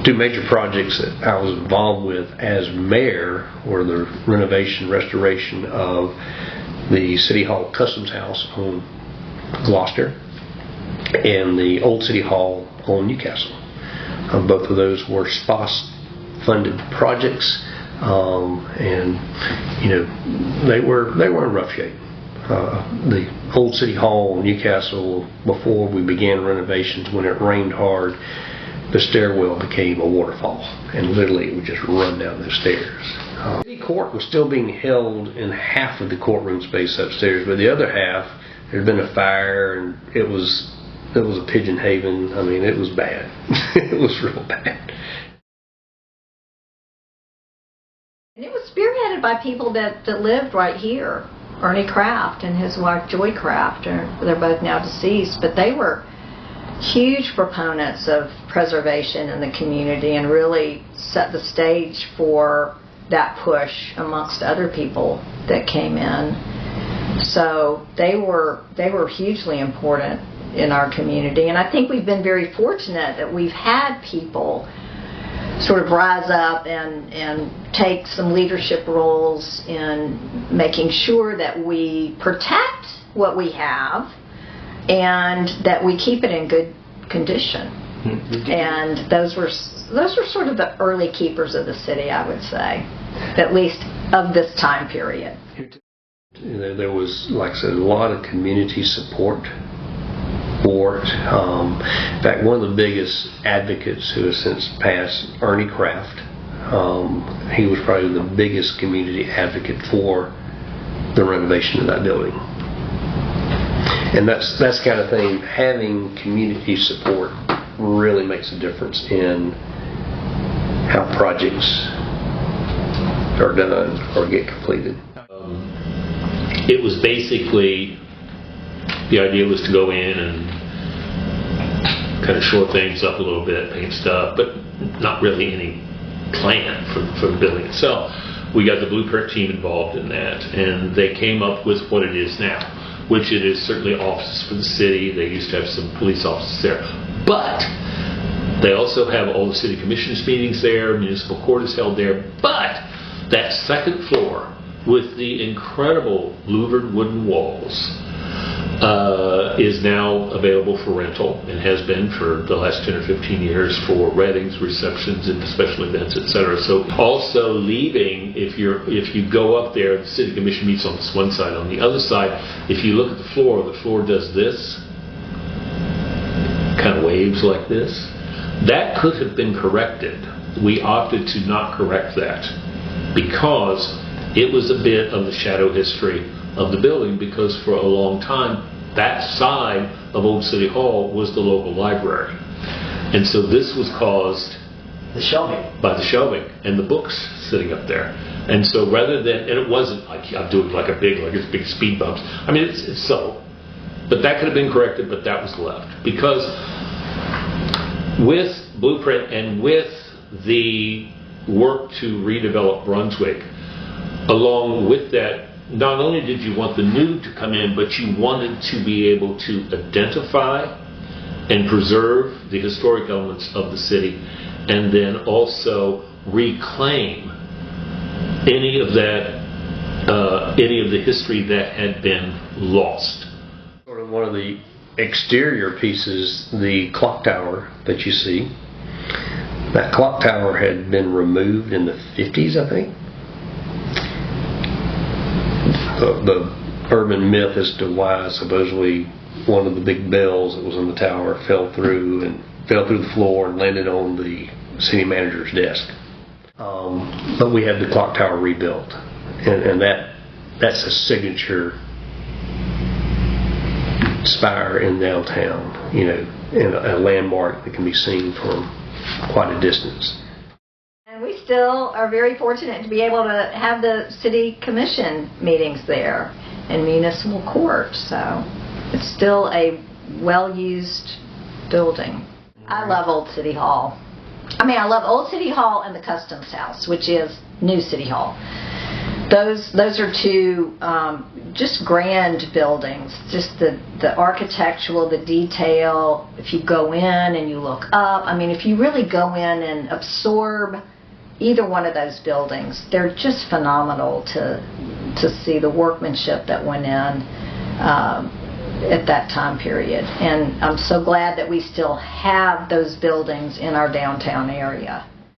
two major projects that I was involved with as mayor were the renovation, restoration of the City Hall Customs House on Gloucester and the old City Hall on Newcastle. Both of those were SPOS-funded projects, and they were in rough shape. The old City Hall in Newcastle, before we began renovations, when it rained hard, the stairwell became a waterfall, and literally it would just run down those stairs. City Court was still being held in half of the courtroom space upstairs, but the other half, there had been a fire, and it was a pigeon haven. I mean, it was bad. It was real bad. And it was spearheaded by people that lived right here. Ernie Kraft and his wife Joy Kraft, they're both now deceased, but they were huge proponents of preservation in the community and really set the stage for that push amongst other people that came in. So they were hugely important in our community, and I think we've been very fortunate that we've had people sort of rise up and take some leadership roles in making sure that we protect what we have and that we keep it in good condition. Mm-hmm. And those were sort of the early keepers of the city, I would say, at least of this time period. There was, like I said, a lot of community support for it. In fact, one of the biggest advocates who has since passed, Ernie Kraft, he was probably the biggest community advocate for the renovation of that building. And that's the kind of thing, having community support really makes a difference in how projects are done or get completed. It was basically, the idea was to go in and kind of shore things up a little bit, paint stuff, but not really any plan for the building itself. We got the blueprint team involved in that, and they came up with what it is now, which it is certainly offices for the city. They used to have some police offices there, but they also have all the city commissioners meetings there, municipal court is held there, but that second floor with the incredible louvered wooden walls is now available for rental and has been for the last 10 or 15 years for weddings, receptions, and special events, etc. So also leaving, if you go up there, the city commission meets on this one side. On the other side, if you look at the floor does this, kind of waves like this. That could have been corrected. We opted to not correct that because it was a bit of the shadow history of the building, because for a long time that side of Old City Hall was the local library, and so this was caused by the shelving and the books sitting up there. And so rather than, and it wasn't like I'm doing like it's big speed bumps. I mean, it's subtle, but that could have been corrected, but that was left because with blueprint and with the work to redevelop Brunswick, along with that, not only did you want the new to come in, but you wanted to be able to identify and preserve the historic elements of the city, and then also reclaim any of the history that had been lost. Sort of one of the exterior pieces, the clock tower that you see, that clock tower had been removed in the 50s, I think. The urban myth as to why supposedly one of the big bells that was on the tower fell through the floor and landed on the city manager's desk. But we had the clock tower rebuilt, and that's a signature spire in downtown, and a landmark that can be seen from quite a distance. And we still are very fortunate to be able to have the city commission meetings there and municipal court, so it's still a well-used building. I love Old City Hall. I mean, I love Old City Hall and the Customs House, which is New City Hall. those are two just grand buildings. Just the architectural, the detail. If you go in and you look up, I mean, if you really go in and absorb either one of those buildings, they're just phenomenal to see the workmanship that went in at that time period. And I'm so glad that we still have those buildings in our downtown area.